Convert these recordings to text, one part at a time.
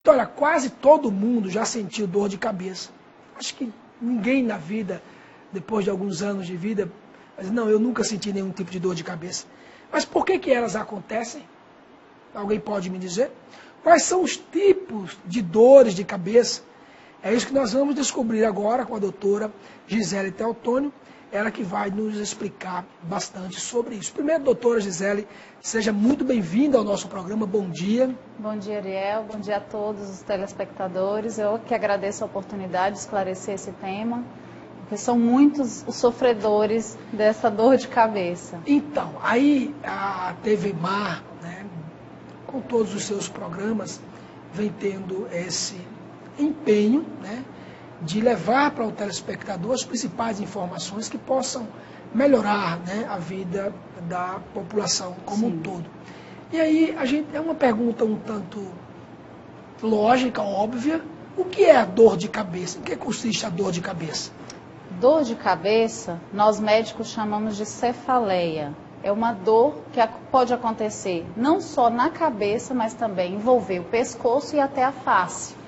olha, quase todo mundo já sentiu dor de cabeça. Acho que ninguém na vida, depois de alguns anos de vida, mas não, eu nunca senti nenhum tipo de dor de cabeça. Mas por que elas acontecem? Alguém pode me dizer? Quais são os tipos de dores de cabeça? É isso que nós vamos descobrir agora com a doutora Gisele Teotônio, ela que vai nos explicar bastante sobre isso. Primeiro, doutora Gisele, seja muito bem-vinda ao nosso programa. Bom dia. Bom dia, Ariel. Bom dia a todos os telespectadores. Eu que agradeço a oportunidade de esclarecer esse tema, porque são muitos os sofredores dessa dor de cabeça. Então, aí a TV Mar, né, com todos os seus programas, vem tendo esse empenho, né, de levar para o telespectador as principais informações que possam melhorar, né, a vida da população como um todo. E aí é uma pergunta um tanto lógica, óbvia. O que é a dor de cabeça? Em que consiste a dor de cabeça? Dor de cabeça, nós médicos chamamos de cefaleia. É uma dor que pode acontecer não só na cabeça, mas também envolver o pescoço e até a face.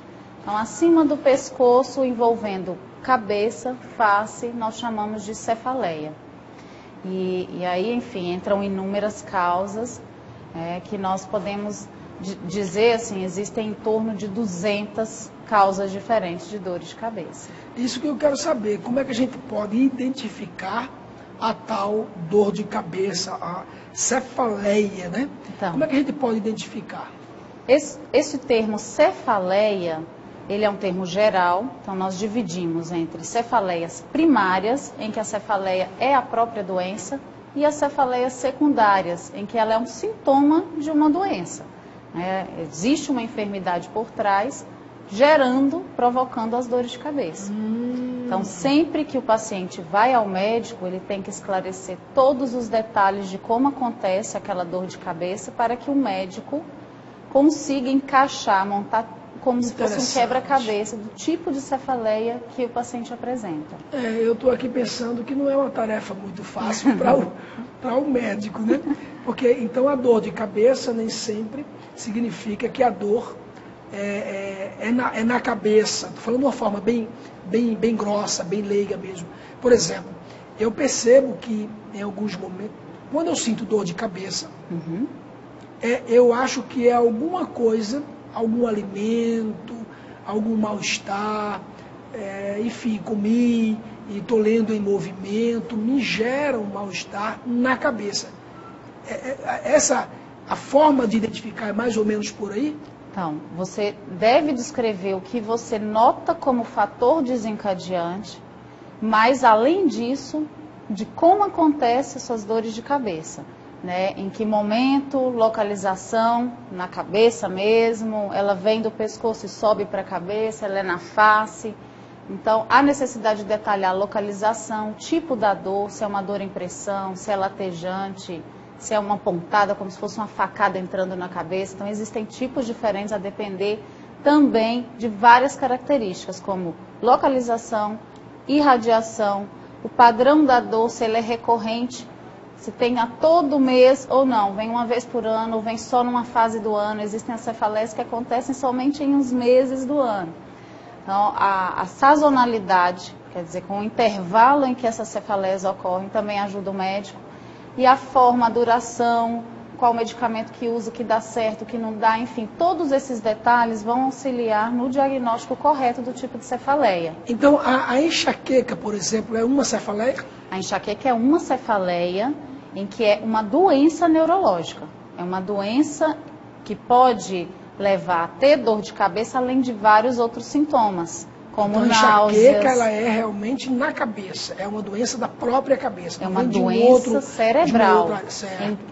Então, acima do pescoço, envolvendo cabeça, face, nós chamamos de cefaleia. E aí, enfim, entram inúmeras causas que nós podemos dizer, assim, existem em torno de 200 causas diferentes de dores de cabeça. Isso que eu quero saber, como é que a gente pode identificar a tal dor de cabeça, a cefaleia, né? Então, como é que a gente pode identificar? Esse termo cefaleia, ele é um termo geral, então nós dividimos entre cefaleias primárias, em que a cefaleia é a própria doença, e as cefaleias secundárias, em que ela é um sintoma de uma doença. Existe uma enfermidade por trás, provocando as dores de cabeça. Então, sempre que o paciente vai ao médico, ele tem que esclarecer todos os detalhes de como acontece aquela dor de cabeça, para que o médico consiga encaixar, montar como se fosse um quebra-cabeça do tipo de cefaleia que o paciente apresenta. Eu estou aqui pensando que não é uma tarefa muito fácil para o médico, né? Porque então a dor de cabeça nem sempre significa que a dor é na cabeça. Estou falando de uma forma bem grossa, bem leiga mesmo. Por exemplo, eu percebo que em alguns momentos, quando eu sinto dor de cabeça, eu acho que é alguma coisa, algum alimento, algum mal-estar, enfim, comi e estou lendo em movimento, me gera um mal-estar na cabeça. A forma de identificar é mais ou menos por aí? Então, você deve descrever o que você nota como fator desencadeante, mas além disso, de como acontecem essas dores de cabeça. Né? Em que momento, localização, na cabeça mesmo, ela vem do pescoço e sobe para a cabeça, ela é na face. Então, há necessidade de detalhar a localização, tipo da dor, se é uma dor em pressão, se é latejante, se é uma pontada, como se fosse uma facada entrando na cabeça. Então, existem tipos diferentes a depender também de várias características, como localização, irradiação, o padrão da dor, se ele é recorrente, se tem a todo mês ou não, vem uma vez por ano, ou vem só numa fase do ano. Existem as cefaleias que acontecem somente em uns meses do ano. Então, a sazonalidade, quer dizer, com o intervalo em que essas cefaleias ocorrem, também ajuda o médico. E a forma, a duração, qual medicamento que usa, que dá certo, que não dá, enfim, todos esses detalhes vão auxiliar no diagnóstico correto do tipo de cefaleia. Então, a enxaqueca, por exemplo, é uma cefaleia? A enxaqueca é uma cefaleia em que é uma doença neurológica. É uma doença que pode levar a ter dor de cabeça, além de vários outros sintomas, como então, náuseas. A enxaqueca, ela é realmente na cabeça, é uma doença da própria cabeça. É uma doença cerebral,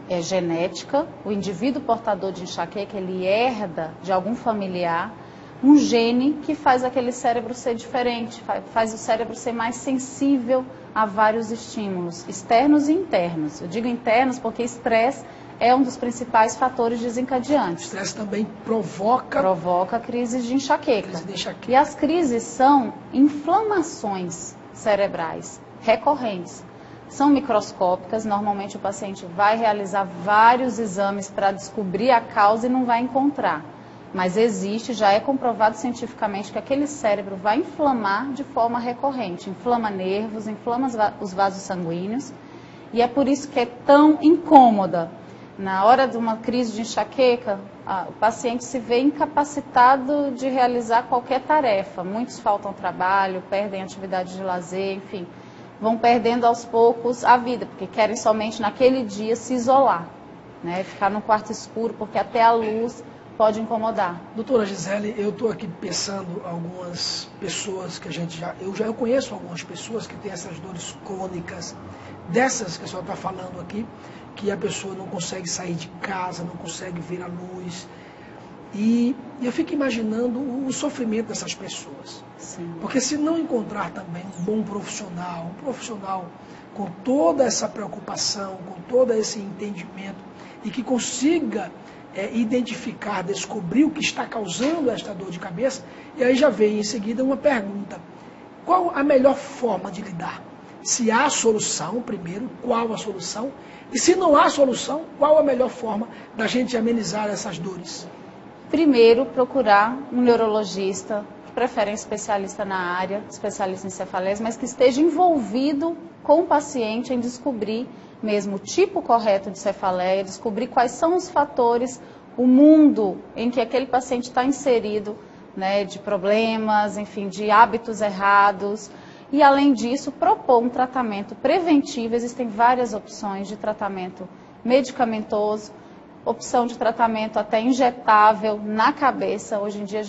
é genética. O indivíduo portador de enxaqueca, ele herda de algum familiar um gene que faz aquele cérebro ser diferente, faz o cérebro ser mais sensível a vários estímulos, externos e internos. Eu digo internos porque estresse é um dos principais fatores desencadeantes. O estresse também provoca crises de enxaqueca. Crise de enxaqueca. E as crises são inflamações cerebrais recorrentes. São microscópicas, normalmente o paciente vai realizar vários exames para descobrir a causa e não vai encontrar. Mas existe, já é comprovado cientificamente que aquele cérebro vai inflamar de forma recorrente. Inflama nervos, inflama os vasos sanguíneos. E é por isso que é tão incômoda. Na hora de uma crise de enxaqueca, o paciente se vê incapacitado de realizar qualquer tarefa. Muitos faltam trabalho, perdem atividade de lazer, enfim, vão perdendo aos poucos a vida, porque querem somente naquele dia se isolar, né? Ficar num quarto escuro, porque até a luz pode incomodar. Doutora Gisele, eu estou aqui pensando algumas pessoas que eu conheço algumas pessoas que têm essas dores crônicas, dessas que a senhora está falando aqui, que a pessoa não consegue sair de casa, não consegue ver a luz. E eu fico imaginando o sofrimento dessas pessoas. Sim. Porque se não encontrar também um bom profissional, um profissional com toda essa preocupação, com todo esse entendimento, e que consiga identificar, descobrir o que está causando esta dor de cabeça, e aí já vem em seguida uma pergunta: qual a melhor forma de lidar? Se há solução, primeiro, qual a solução? E se não há solução, qual a melhor forma da gente amenizar essas dores? Primeiro, procurar um neurologista, de preferência especialista na área, especialista em cefaleias, mas que esteja envolvido com o paciente em descobrir mesmo o tipo correto de cefaleia, descobrir quais são os fatores, o mundo em que aquele paciente está inserido, né, de problemas, enfim, de hábitos errados. E, além disso, propor um tratamento preventivo. Existem várias opções de tratamento medicamentoso, opção de tratamento até injetável na cabeça. Hoje em dia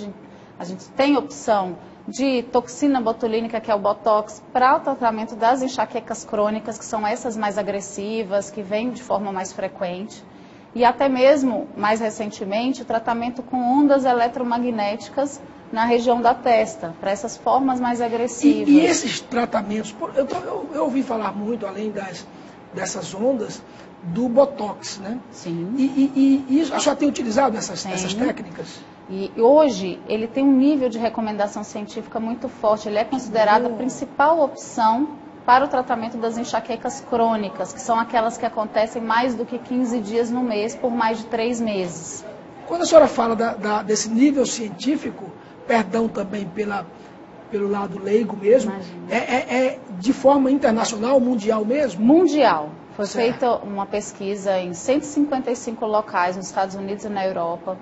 a gente tem opção de toxina botulínica, que é o Botox, para o tratamento das enxaquecas crônicas, que são essas mais agressivas, que vêm de forma mais frequente. E até mesmo, mais recentemente, o tratamento com ondas eletromagnéticas na região da testa, para essas formas mais agressivas. E esses tratamentos, eu ouvi falar muito, além dessas ondas, do Botox, né? Sim. E a senhora tem utilizado essas técnicas? E hoje ele tem um nível de recomendação científica muito forte. Ele é considerado a principal opção para o tratamento das enxaquecas crônicas, que são aquelas que acontecem mais do que 15 dias no mês, por mais de 3 meses. Quando a senhora fala desse nível científico, perdão também pelo lado leigo mesmo, é de forma internacional, mundial mesmo? Mundial. Foi feita uma pesquisa em 155 locais nos Estados Unidos e na Europa,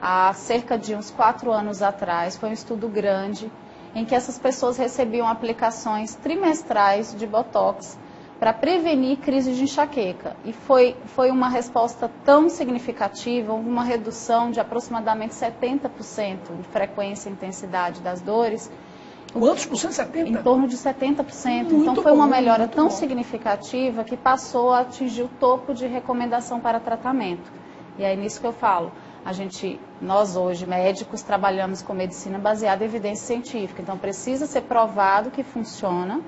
há cerca de uns 4 anos atrás. Foi um estudo grande, em que essas pessoas recebiam aplicações trimestrais de Botox para prevenir crise de enxaqueca. E foi uma resposta tão significativa, uma redução de aproximadamente 70% de frequência e intensidade das dores. Quantos por cento? 70%? Em torno de 70%. Então foi uma melhora tão significativa que passou a atingir o topo de recomendação para tratamento. E é nisso que eu falo. Nós hoje, médicos, trabalhamos com medicina baseada em evidência científica. Então precisa ser provado que funciona,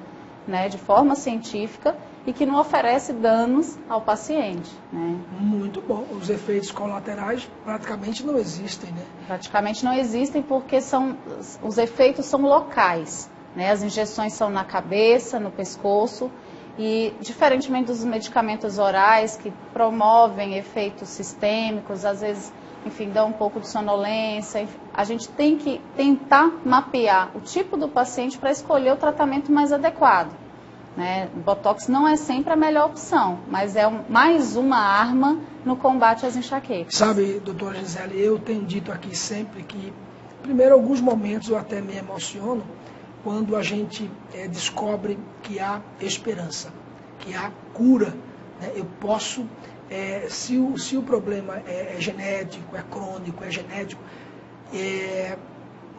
né, de forma científica e que não oferece danos ao paciente, né? Muito bom. Os efeitos colaterais praticamente não existem, né? Praticamente não existem porque os efeitos são locais, né? As injeções são na cabeça, no pescoço e, diferentemente dos medicamentos orais que promovem efeitos sistêmicos, às vezes, enfim, dão um pouco de sonolência, a gente tem que tentar mapear o tipo do paciente para escolher o tratamento mais adequado, né? O Botox não é sempre a melhor opção, mas é mais uma arma no combate às enxaquecas. Sabe, doutora Gisele, eu tenho dito aqui sempre que, primeiro, alguns momentos eu até me emociono quando a gente descobre que há esperança, que há cura, né? Eu posso, se o problema é genético, é crônico, é genético,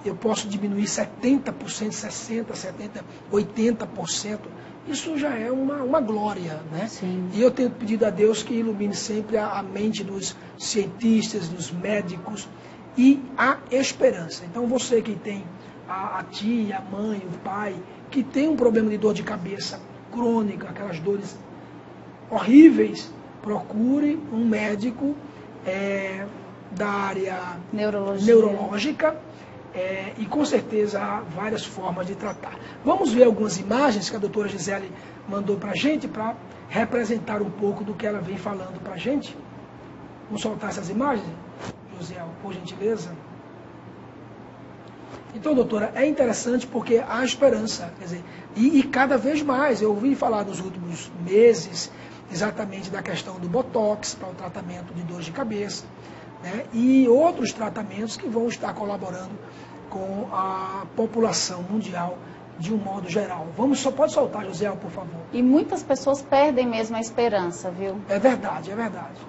eu posso diminuir 70%, 60%, 70%, 80%. Isso já é uma glória, né? Sim. E eu tenho pedido a Deus que ilumine sempre a mente dos cientistas, dos médicos e a esperança. Então você que tem a tia, a mãe, o pai, que tem um problema de dor de cabeça crônica, aquelas dores horríveis, procure um médico da área neurológica. E com certeza há várias formas de tratar. Vamos ver algumas imagens que a doutora Gisele mandou para a gente, para representar um pouco do que ela vem falando para a gente. Vamos soltar essas imagens, Josiel, por gentileza? Então, doutora, é interessante porque há esperança, quer dizer, e cada vez mais, eu ouvi falar nos últimos meses exatamente da questão do Botox para o tratamento de dores de cabeça, né, e outros tratamentos que vão estar colaborando com a população mundial de um modo geral. Pode soltar, José, por favor. E muitas pessoas perdem mesmo a esperança, viu? É verdade, é verdade.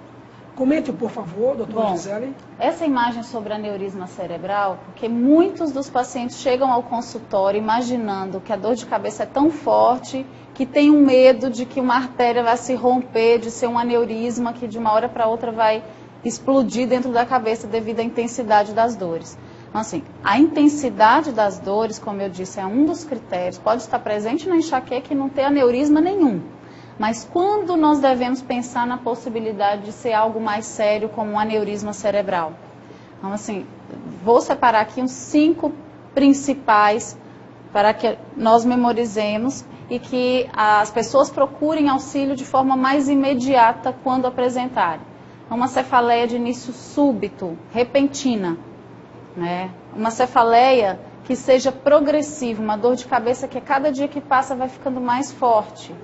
Comente, por favor, doutora Gisele. Essa imagem sobre aneurisma cerebral, porque muitos dos pacientes chegam ao consultório imaginando que a dor de cabeça é tão forte que tem um medo de que uma artéria vai se romper, de ser um aneurisma que de uma hora para outra vai explodir dentro da cabeça devido à intensidade das dores. Então, assim, a intensidade das dores, como eu disse, é um dos critérios. Pode estar presente na enxaqueca e não ter aneurisma nenhum. Mas quando nós devemos pensar na possibilidade de ser algo mais sério, como um aneurisma cerebral? Então, assim, vou separar aqui uns 5 principais para que nós memorizemos e que as pessoas procurem auxílio de forma mais imediata quando apresentarem. Uma cefaleia de início súbito, repentina, né? Uma cefaleia que seja progressiva, uma dor de cabeça que a cada dia que passa vai ficando mais forte.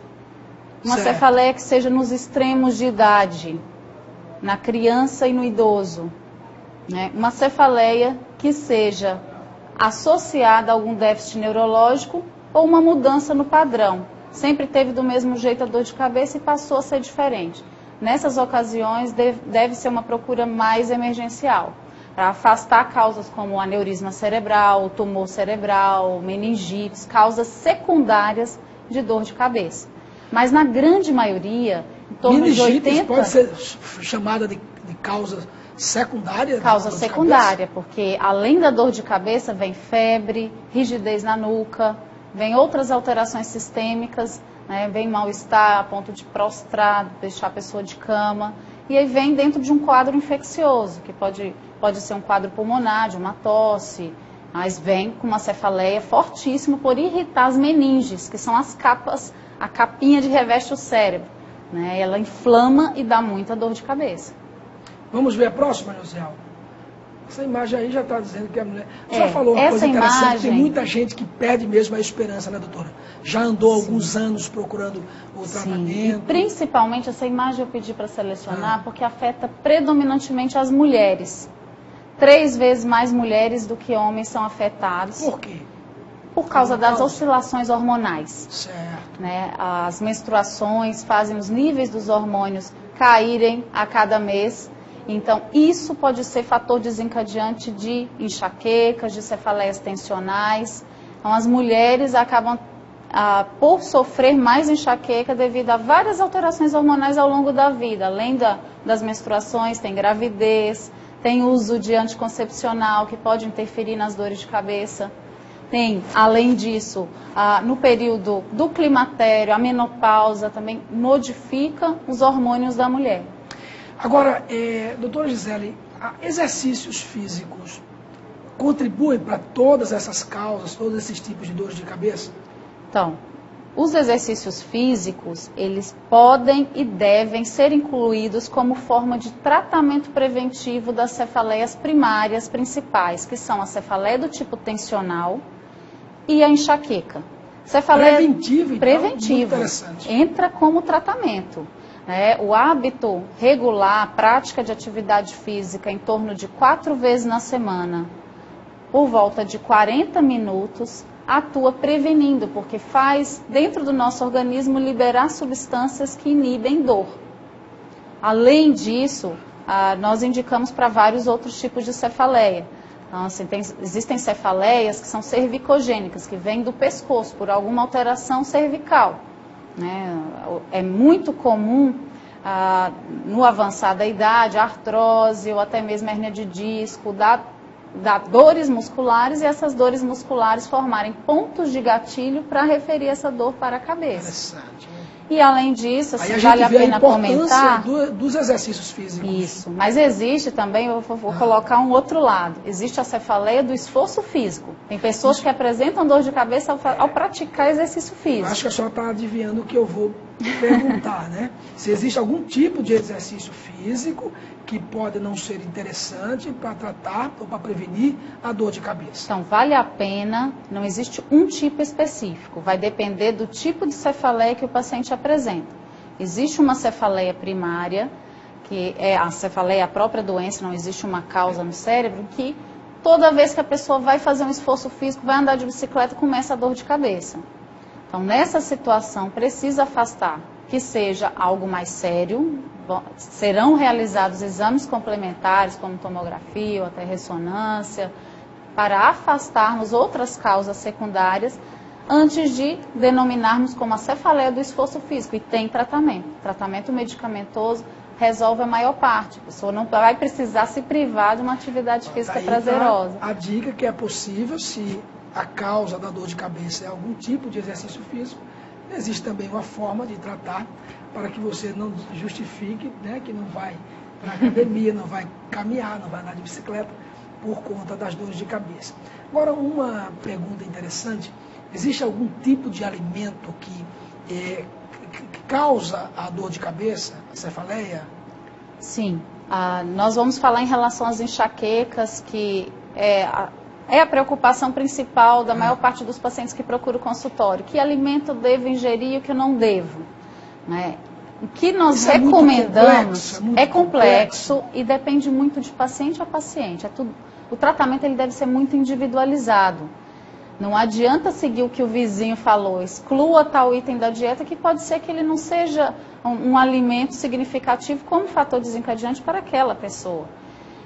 Uma cefaleia que seja nos extremos de idade, na criança e no idoso, né? Uma cefaleia que seja associada a algum déficit neurológico ou uma mudança no padrão. Sempre teve do mesmo jeito a dor de cabeça e passou a ser diferente. Nessas ocasiões deve ser uma procura mais emergencial, para afastar causas como aneurisma cerebral, tumor cerebral, meningites, causas secundárias de dor de cabeça. Mas na grande maioria, em torno de 80%... pode ser chamada de causa secundária? Causa secundária, porque além da dor de cabeça vem febre, rigidez na nuca, vem outras alterações sistêmicas, né, vem mal-estar a ponto de prostrar, deixar a pessoa de cama, e aí vem dentro de um quadro infeccioso, que pode ser um quadro pulmonar, de uma tosse, mas vem com uma cefaleia fortíssima por irritar as meninges, que são as capas, a capinha de reveste o cérebro, né? Ela inflama e dá muita dor de cabeça. Vamos ver a próxima, José? Essa imagem aí já está dizendo que a mulher... Já falou uma coisa interessante, tem muita gente que perde mesmo a esperança, né, doutora? Já andou alguns anos procurando o tratamento. E principalmente essa imagem eu pedi para selecionar porque afeta predominantemente as mulheres. 3 vezes mais mulheres do que homens são afetados. Por quê? Por causa das oscilações hormonais. Certo. Né? As menstruações fazem os níveis dos hormônios caírem a cada mês. Então, isso pode ser fator desencadeante de enxaquecas, de cefaleias tensionais. Então, as mulheres acabam por sofrer mais enxaqueca devido a várias alterações hormonais ao longo da vida. Além das menstruações, tem gravidez, tem uso de anticoncepcional que pode interferir nas dores de cabeça. Tem, além disso, no período do climatério, a menopausa também modifica os hormônios da mulher. Agora, doutora Gisele, exercícios físicos contribuem para todas essas causas, todos esses tipos de dores de cabeça? Então, os exercícios físicos, eles podem e devem ser incluídos como forma de tratamento preventivo das cefaleias primárias principais, que são a cefaleia do tipo tensional e a enxaqueca. Cefaleia preventivo, então, preventivo, interessante. Entra como tratamento. O hábito regular, a prática de atividade física em torno de 4 vezes na semana, por volta de 40 minutos, atua prevenindo, porque faz dentro do nosso organismo liberar substâncias que inibem dor. Além disso, nós indicamos para vários outros tipos de cefaleia. Então, assim, existem cefaleias que são cervicogênicas, que vêm do pescoço por alguma alteração cervical. Né? É muito comum no avançar da idade, artrose ou até mesmo hérnia de disco, dar dores musculares e essas dores musculares formarem pontos de gatilho para referir essa dor para a cabeça. Interessante. E além disso, assim, aí vale a pena comentar dos exercícios físicos. Isso, mas existe também, eu vou colocar um outro lado, existe a cefaleia do esforço físico. Tem pessoas que apresentam dor de cabeça ao praticar exercício físico. Eu acho que a senhora está adivinhando o que eu vou perguntar, né? Se existe algum tipo de exercício físico que pode não ser interessante para tratar ou para prevenir a dor de cabeça. Então, vale a pena, não existe um tipo específico, vai depender do tipo de cefaleia que o paciente apresenta. Existe uma cefaleia primária, que é a cefaleia, a própria doença, não existe uma causa no cérebro, que toda vez que a pessoa vai fazer um esforço físico, vai andar de bicicleta, começa a dor de cabeça. Então, nessa situação, precisa afastar, que seja algo mais sério, serão realizados exames complementares, como tomografia ou até ressonância, para afastarmos outras causas secundárias, antes de denominarmos como a cefaleia do esforço físico. E tem tratamento. Tratamento medicamentoso resolve a maior parte. A pessoa não vai precisar se privar de uma atividade física prazerosa. A dica que é possível, se a causa da dor de cabeça é algum tipo de exercício físico, existe também uma forma de tratar para que você não justifique, né, que não vai para a academia, não vai caminhar, não vai andar de bicicleta por conta das dores de cabeça. Agora, uma pergunta interessante, existe algum tipo de alimento que causa a dor de cabeça, a cefaleia? Sim, nós vamos falar em relação às enxaquecas, que é a preocupação principal da maior parte dos pacientes que procuram o consultório. Que alimento eu devo ingerir e o que eu não devo, né? O que nós recomendamos é complexo e depende muito de paciente a paciente. O tratamento ele deve ser muito individualizado. Não adianta seguir o que o vizinho falou, exclua tal item da dieta, que pode ser que ele não seja um alimento significativo como fator desencadeante para aquela pessoa.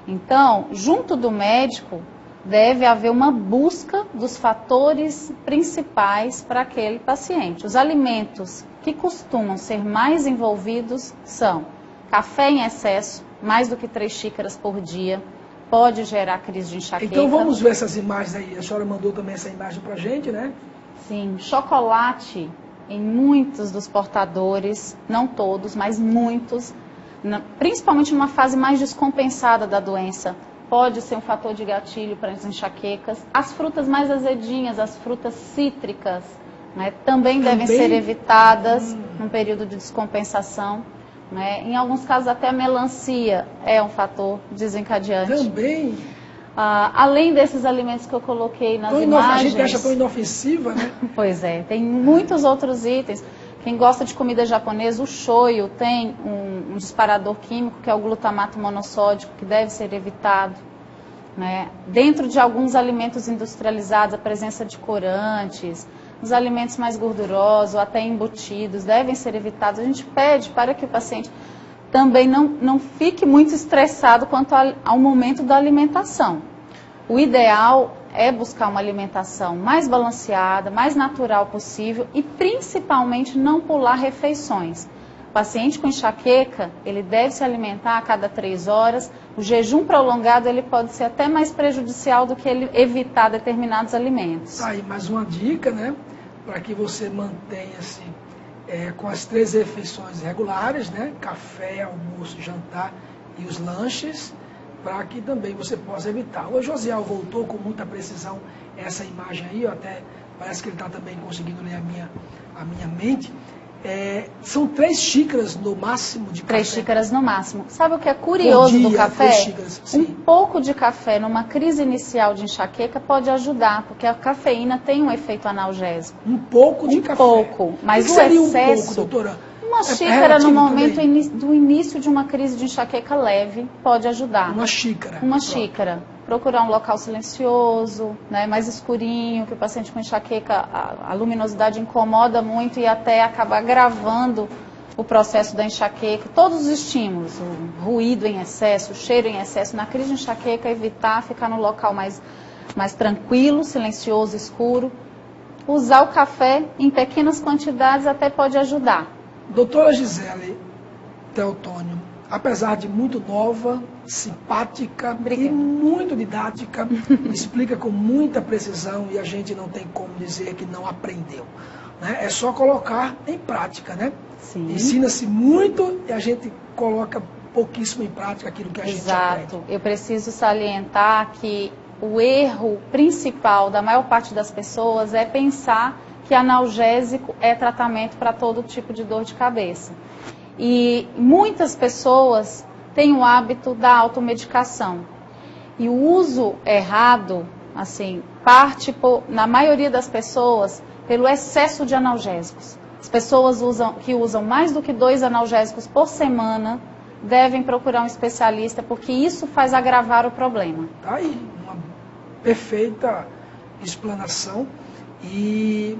Então, junto do médico, deve haver uma busca dos fatores principais para aquele paciente. Os alimentos que costumam ser mais envolvidos são café em excesso, mais do que 3 xícaras por dia, pode gerar crise de enxaqueca. Então vamos ver essas imagens aí. A senhora mandou também essa imagem para a gente, né? Sim, chocolate em muitos dos portadores, não todos, mas muitos, principalmente numa fase mais descompensada da doença, pode ser um fator de gatilho para as enxaquecas. As frutas mais azedinhas, as frutas cítricas, né, também devem ser evitadas num período de descompensação. Né? Em alguns casos até a melancia é um fator desencadeante. Também? Além desses alimentos que eu coloquei nas imagens... A gente acha tão inofensiva, né? Pois é, tem muitos outros itens. Quem gosta de comida japonesa, o shoyu tem um disparador químico, que é o glutamato monossódico, que deve ser evitado. Né? Dentro de alguns alimentos industrializados, a presença de corantes, os alimentos mais gordurosos, ou até embutidos, devem ser evitados. A gente pede para que o paciente também não fique muito estressado quanto ao momento da alimentação. O ideal é buscar uma alimentação mais balanceada, mais natural possível e principalmente não pular refeições. O paciente com enxaqueca, ele deve se alimentar a cada 3 horas. O jejum prolongado ele pode ser até mais prejudicial do que ele evitar determinados alimentos. Aí, mais uma dica, né? Para que você mantenha-se com as 3 refeições regulares, né? Café, almoço, jantar e os lanches, para que também você possa evitar. O Josiel voltou com muita precisão essa imagem aí, até parece que ele está também conseguindo ler a minha mente. São 3 xícaras no máximo de café. 3 xícaras no máximo. Sabe o que é curioso do café? 3 xícaras, sim. Um pouco de café numa crise inicial de enxaqueca pode ajudar, porque a cafeína tem um efeito analgésico. Um pouco de café. Um pouco, mas o seria excesso... um pouco, doutora? Uma xícara no momento do início de uma crise de enxaqueca leve pode ajudar. Uma xícara. Uma xícara. Procurar um local silencioso, né, mais escurinho, que o paciente com enxaqueca, a luminosidade incomoda muito e até acaba agravando o processo da enxaqueca. Todos os estímulos, o ruído em excesso, o cheiro em excesso, na crise de enxaqueca, evitar ficar no local mais tranquilo, silencioso, escuro. Usar o café em pequenas quantidades até pode ajudar. Doutora Gisele Teotônio, apesar de muito nova, simpática e muito didática, explica com muita precisão e a gente não tem como dizer que não aprendeu. Né? É só colocar em prática, né? Ensina-se muito e a gente coloca pouquíssimo em prática aquilo que a gente aprende. Exato. Eu preciso salientar que o erro principal da maior parte das pessoas é pensar que analgésico é tratamento para todo tipo de dor de cabeça. E muitas pessoas têm o hábito da automedicação. E o uso errado, assim, parte, na maioria das pessoas, pelo excesso de analgésicos. As pessoas que usam mais do que 2 analgésicos por semana devem procurar um especialista, porque isso faz agravar o problema. Tá aí, uma perfeita explanação. E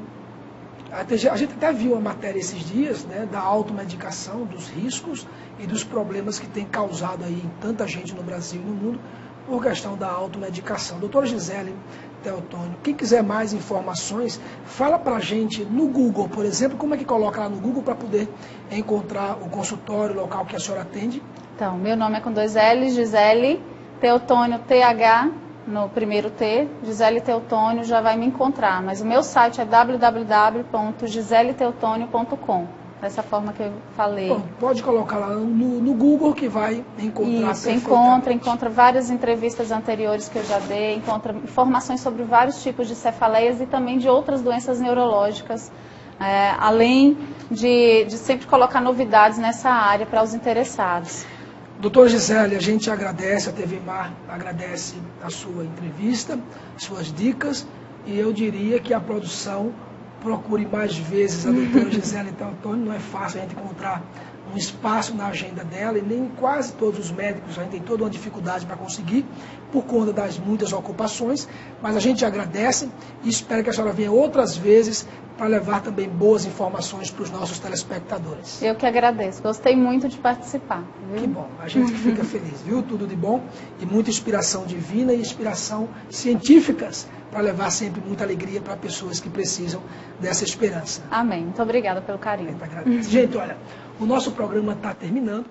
a gente até viu uma matéria esses dias, né, da automedicação, dos riscos e dos problemas que tem causado aí em tanta gente no Brasil e no mundo por questão da automedicação. Doutora Gisele Teotônio, quem quiser mais informações, fala pra gente no Google, por exemplo, como é que coloca lá no Google para poder encontrar o consultório, o local que a senhora atende? Então, meu nome é com 2 L's, Gisele Teotônio, TH, no primeiro T, Gisele Teotônio, já vai me encontrar, mas o meu site é www.giseleteotônio.com. Dessa forma que eu falei. Bom, pode colocar lá no Google que vai encontrar. Isso, encontra várias entrevistas anteriores que eu já dei, encontra informações sobre vários tipos de cefaleias e também de outras doenças neurológicas, além de sempre colocar novidades nessa área para os interessados. Doutora Gisele, a gente agradece, a TV Mar agradece a sua entrevista, suas dicas, e eu diria que a produção procure mais vezes a doutora Gisele Teotônio. Não é fácil a gente encontrar um espaço na agenda dela, e nem quase todos os médicos, a gente tem toda uma dificuldade para conseguir, por conta das muitas ocupações, mas a gente agradece e espera que a senhora venha outras vezes para levar também boas informações para os nossos telespectadores. Eu que agradeço, gostei muito de participar. Viu? Que bom, a gente fica feliz, viu? Tudo de bom e muita inspiração divina e inspiração científicas para levar sempre muita alegria para pessoas que precisam dessa esperança. Amém. Muito obrigada pelo carinho. Gente, olha, o nosso programa está terminando.